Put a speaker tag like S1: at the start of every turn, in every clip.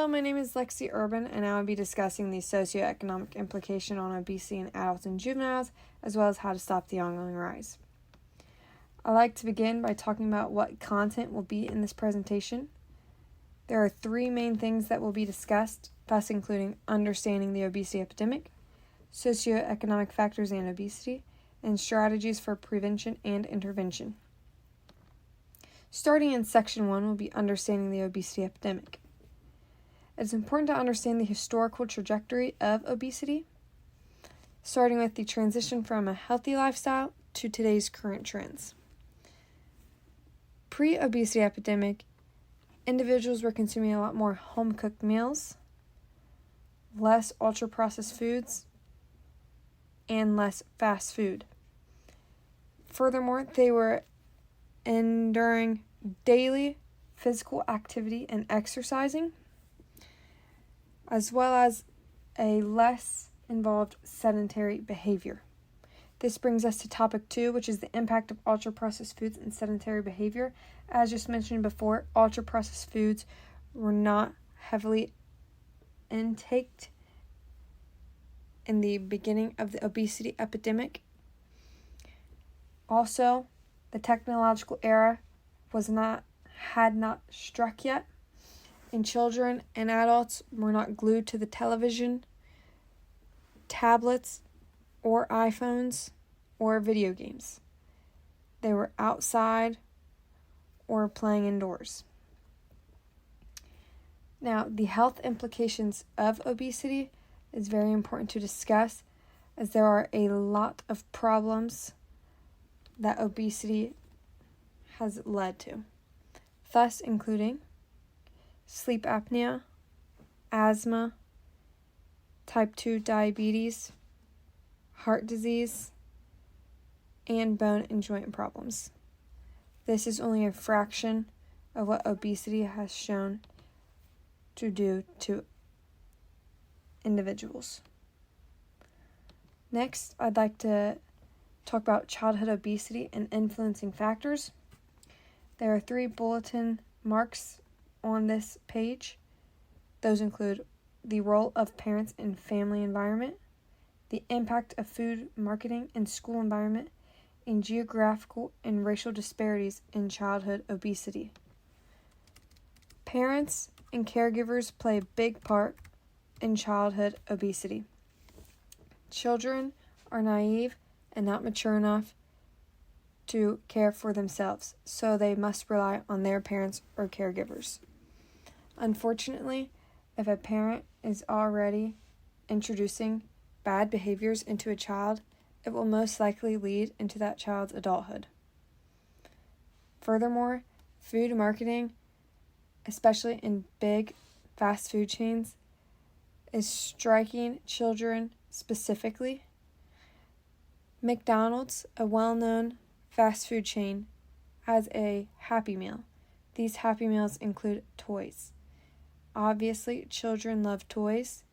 S1: Hello, my name is Lexi Urban, and I will be discussing the socioeconomic implication on obesity in adults and juveniles, as well as how to stop the ongoing rise. I'd like to begin by talking about what content will be in this presentation. There are three main things that will be discussed, thus including understanding the obesity epidemic, socioeconomic factors and obesity, and strategies for prevention and intervention. Starting in Section 1 will be understanding the obesity epidemic. It is important to understand the historical trajectory of obesity, starting with the transition from a healthy lifestyle to today's current trends. Pre-obesity epidemic, individuals were consuming a lot more home-cooked meals, less ultra-processed foods, and less fast food. Furthermore, they were enduring daily physical activity and exercising, as well as a less involved sedentary behavior. This brings us to topic 2, which is the impact of ultra-processed foods and sedentary behavior. As just mentioned before, ultra-processed foods were not heavily intaked in the beginning of the obesity epidemic. Also, the technological era had not struck yet, and children and adults were not glued to the television, tablets, or iPhones, or video games. They were outside or playing indoors. Now, the health implications of obesity is very important to discuss, as there are a lot of problems that obesity has led to, thus including sleep apnea, asthma, type 2 diabetes, heart disease, and bone and joint problems. This is only a fraction of what obesity has shown to do to individuals. Next, I'd like to talk about childhood obesity and influencing factors. There are 3 bulletin marks on this page. Those include the role of parents in family environment, the impact of food marketing in school environment, and geographical and racial disparities in childhood obesity. Parents and caregivers play a big part in childhood obesity. Children are naive and not mature enough to care for themselves, so they must rely on their parents or caregivers. Unfortunately, if a parent is already introducing bad behaviors into a child, it will most likely lead into that child's adulthood. Furthermore, food marketing, especially in big fast food chains, is striking children specifically. McDonald's, a well-known fast food chain, has a Happy Meal. These Happy Meals include toys. Obviously, children love toys,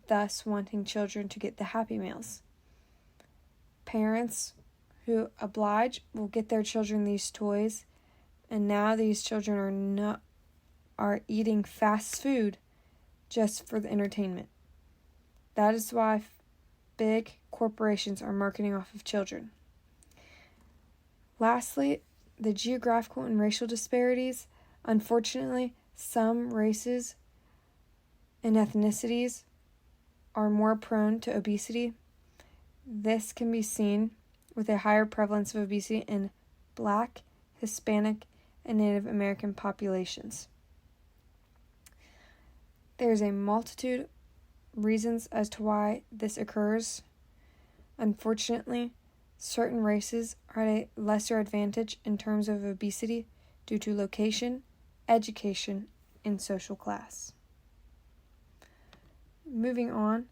S1: thus wanting children to get the Happy Meals. Parents who oblige will get their children these toys, and now these children are eating fast food just for the entertainment. That is why big corporations are marketing off of children. Lastly, the geographical and racial disparities. Unfortunately, some races and ethnicities are more prone to obesity. This can be seen with a higher prevalence of obesity in Black, Hispanic, and Native American populations. There's a multitude of reasons as to why this occurs. Unfortunately, certain races are at a lesser advantage in terms of obesity due to location, education, and social class. Moving on,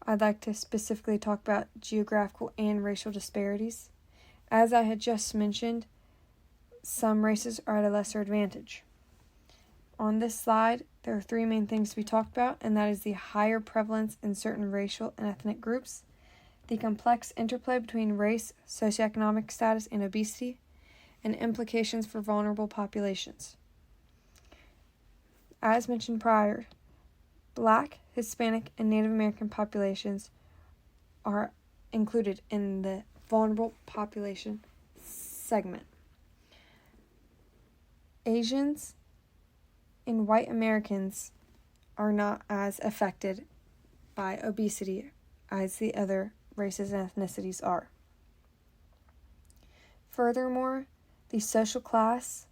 S1: I'd like to specifically talk about geographical and racial disparities. As I had just mentioned, some races are at a lesser advantage. On this slide, there are 3 main things to be talked about, and that is the higher prevalence in certain racial and ethnic groups, the complex interplay between race, socioeconomic status, and obesity, and implications for vulnerable populations. As mentioned prior, Black, Hispanic, and Native American populations are included in the vulnerable population segment. Asians and white Americans are not as affected by obesity as the other races and ethnicities are. Furthermore, the social class,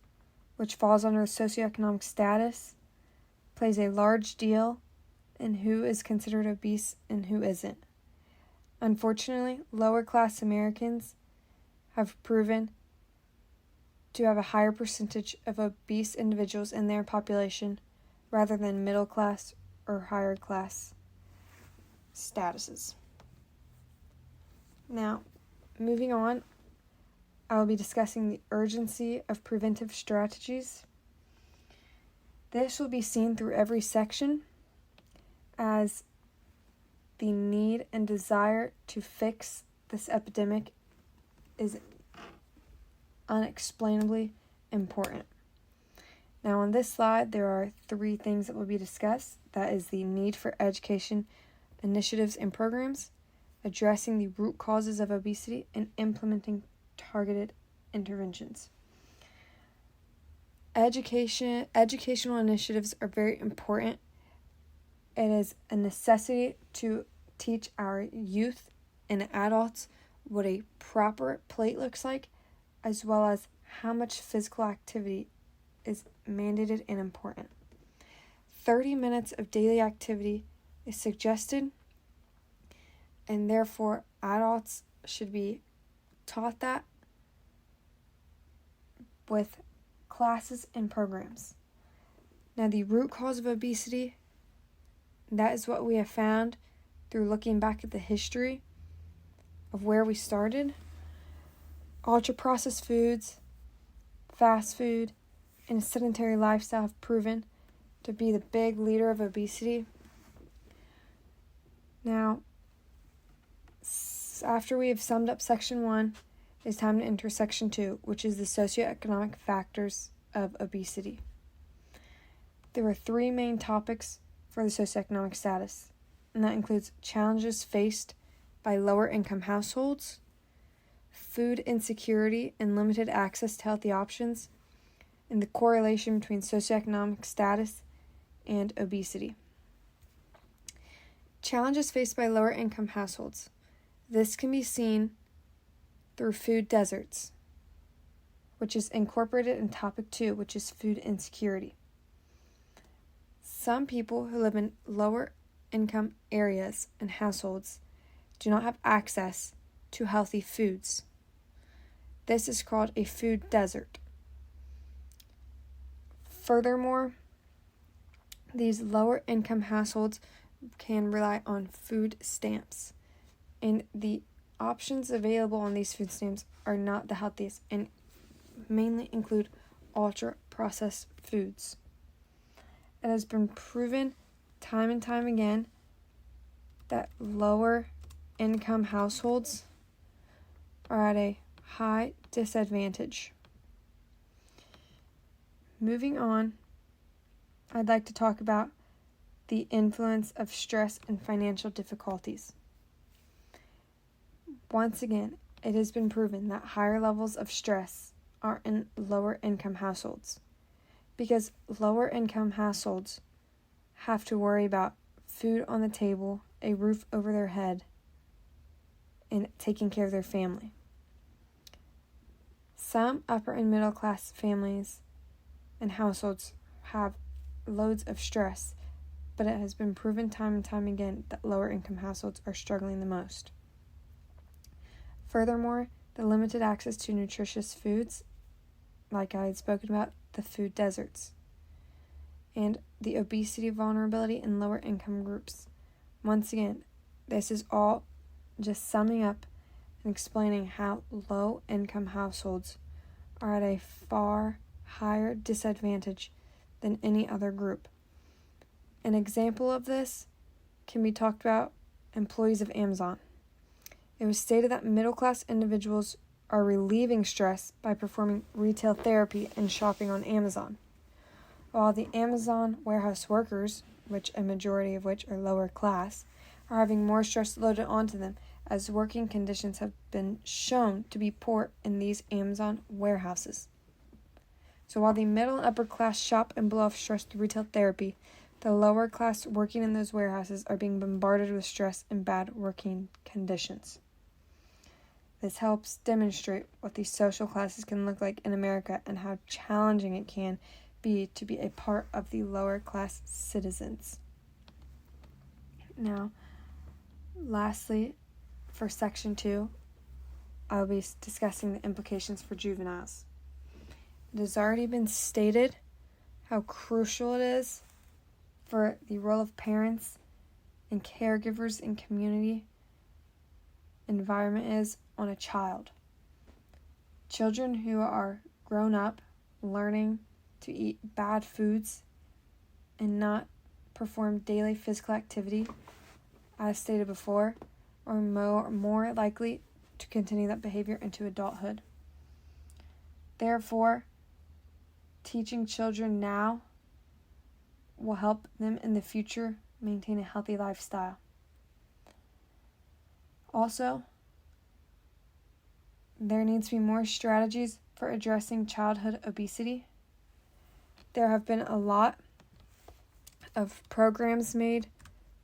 S1: which falls under socioeconomic status, plays a large deal in who is considered obese and who isn't. Unfortunately, lower class Americans have proven to have a higher percentage of obese individuals in their population rather than middle class or higher class statuses. Now, moving on, I will be discussing the urgency of preventive strategies. This will be seen through every section as the need and desire to fix this epidemic is unexplainably important. Now on this slide, there are 3 things that will be discussed. That is the need for education initiatives and programs, addressing the root causes of obesity, and implementing targeted interventions. Educational initiatives are very important. It is a necessity to teach our youth and adults what a proper plate looks like, as well as how much physical activity is mandated and important. 30 minutes of daily activity is suggested, and therefore adults should be taught that with classes and programs. Now, the root cause of obesity, that is what we have found through looking back at the history of where we started. Ultra-processed foods, fast food, and a sedentary lifestyle have proven to be the big leader of obesity. Now, after we have summed up Section 1, it's time to enter Section 2, which is the socioeconomic factors of obesity. There are 3 main topics for the socioeconomic status, and that includes challenges faced by lower income households, food insecurity and limited access to healthy options, and the correlation between socioeconomic status and obesity. Challenges faced by lower income households. This can be seen through food deserts, which is incorporated in topic 2, which is food insecurity. Some people who live in lower income areas and households do not have access to healthy foods. This is called a food desert. Furthermore, these lower income households can rely on food stamps, and the options available on these food stamps are not the healthiest and mainly include ultra-processed foods. It has been proven time and time again that lower income households are at a high disadvantage. Moving on, I'd like to talk about the influence of stress and financial difficulties. Once again, it has been proven that higher levels of stress are in lower income households, because lower income households have to worry about food on the table, a roof over their head, and taking care of their family. Some upper and middle class families and households have loads of stress, but it has been proven time and time again that lower income households are struggling the most. Furthermore, the limited access to nutritious foods, like I had spoken about, the food deserts, and the obesity vulnerability in lower income groups. Once again, this is all just summing up and explaining how low income households are at a far higher disadvantage than any other group. An example of this can be talked about employees of Amazon. It was stated that middle-class individuals are relieving stress by performing retail therapy and shopping on Amazon, while the Amazon warehouse workers, which a majority of which are lower class, are having more stress loaded onto them, as working conditions have been shown to be poor in these Amazon warehouses. So while the middle and upper class shop and blow off stress through retail therapy, the lower class working in those warehouses are being bombarded with stress and bad working conditions. This helps demonstrate what these social classes can look like in America and how challenging it can be to be a part of the lower class citizens. Now, lastly, for Section 2, I will be discussing the implications for juveniles. It has already been stated how crucial it is for the role of parents and caregivers in community environment is on a child. Children who are grown up learning to eat bad foods and not perform daily physical activity, as stated before, are more likely to continue that behavior into adulthood. Therefore, teaching children now will help them in the future maintain a healthy lifestyle. Also, there needs to be more strategies for addressing childhood obesity. There have been a lot of programs made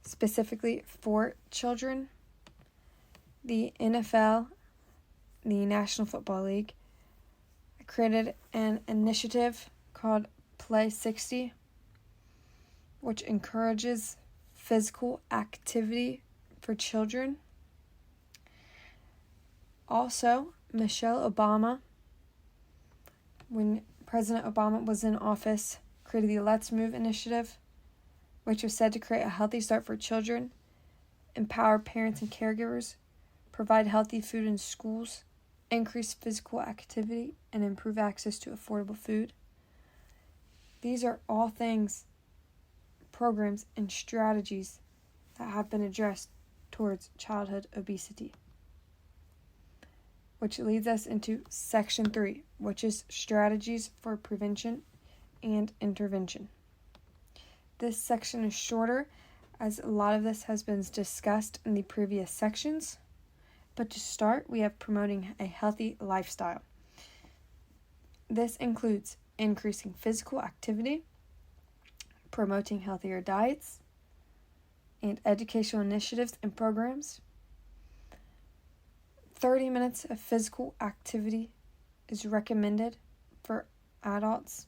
S1: specifically for children. The NFL, the National Football League, created an initiative called Play 60, which encourages physical activity for children. Also, Michelle Obama, when President Obama was in office, created the Let's Move initiative, which was said to create a healthy start for children, empower parents and caregivers, provide healthy food in schools, increase physical activity, and improve access to affordable food. These are all things, programs, and strategies that have been addressed towards childhood obesity. Which leads us into Section 3, which is strategies for prevention and intervention. This section is shorter, as a lot of this has been discussed in the previous sections. But to start, we have promoting a healthy lifestyle. This includes increasing physical activity, promoting healthier diets, and educational initiatives and programs. 30 minutes of physical activity is recommended for adults.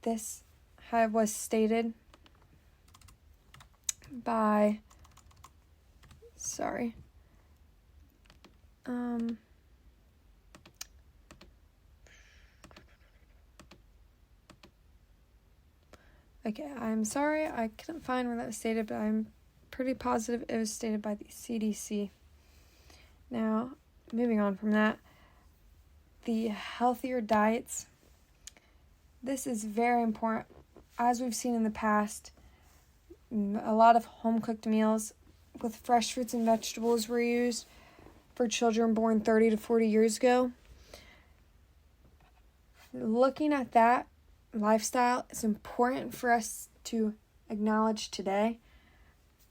S1: This was stated by I'm sorry, I couldn't find where that was stated, but I'm pretty positive it was stated by the CDC. Now, moving on from that, the healthier diets. This is very important. As we've seen in the past, a lot of home-cooked meals with fresh fruits and vegetables were used for children born 30 to 40 years ago. Looking at that lifestyle is important for us to acknowledge today.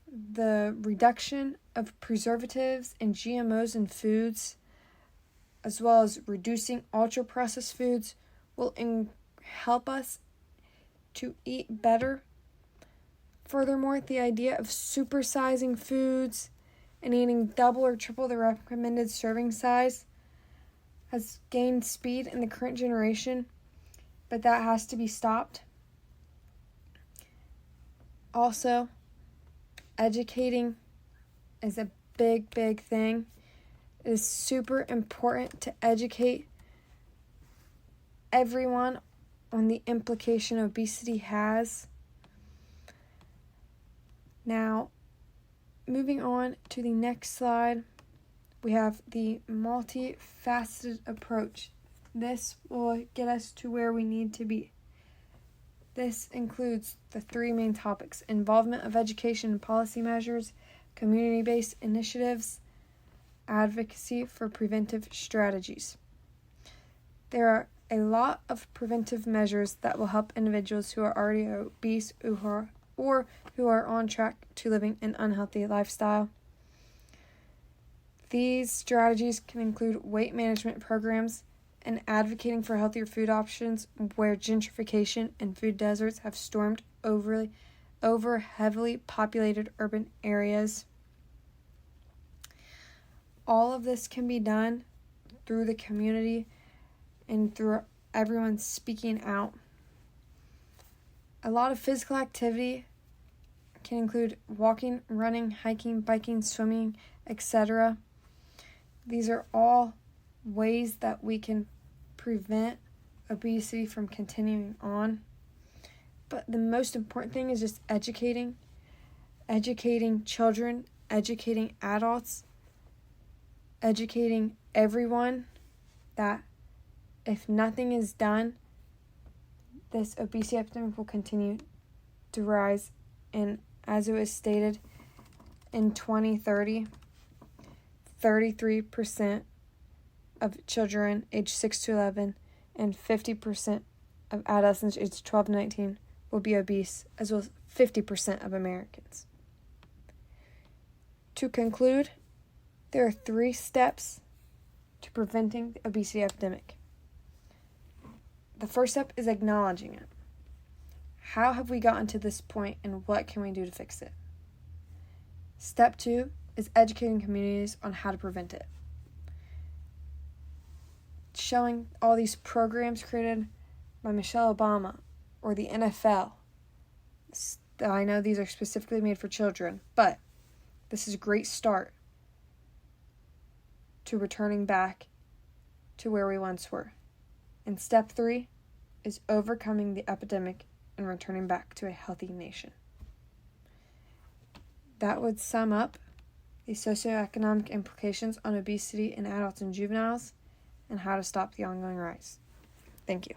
S1: The reduction of preservatives and GMOs in foods, as well as reducing ultra-processed foods, will help us to eat better. Furthermore, the idea of supersizing foods and eating double or triple the recommended serving size has gained speed in the current generation, but that has to be stopped. Also, educating is a big thing. It is super important to educate everyone on the implication obesity has. Now, moving on to the next slide, we have the multifaceted approach. This will get us to where we need to be. This includes the three main topics: involvement of education and policy measures, community-based initiatives, advocacy for preventive strategies. There are a lot of preventive measures that will help individuals who are already obese or who are on track to living an unhealthy lifestyle. These strategies can include weight management programs and advocating for healthier food options where gentrification and food deserts have stormed over heavily populated urban areas. All of this can be done through the community and through everyone speaking out. A lot of physical activity can include walking, running, hiking, biking, swimming, etc. These are all ways that we can prevent obesity from continuing on. But the most important thing is just educating children, educating adults, educating everyone that if nothing is done, this obesity epidemic will continue to rise. And as it was stated, in 2030, 33% of children aged 6 to 11 and 50% of adolescents aged 12 to 19 will be obese, as well as 50% of Americans. To conclude, there are 3 steps to preventing the obesity epidemic. The first step is acknowledging it. How have we gotten to this point, and what can we do to fix it? Step 2 is educating communities on how to prevent it. Showing all these programs created by Michelle Obama or the NFL. I know these are specifically made for children, but this is a great start to returning back to where we once were. And step 3 is overcoming the epidemic and returning back to a healthy nation. That would sum up the socioeconomic implications on obesity in adults and juveniles and how to stop the ongoing rise. Thank you.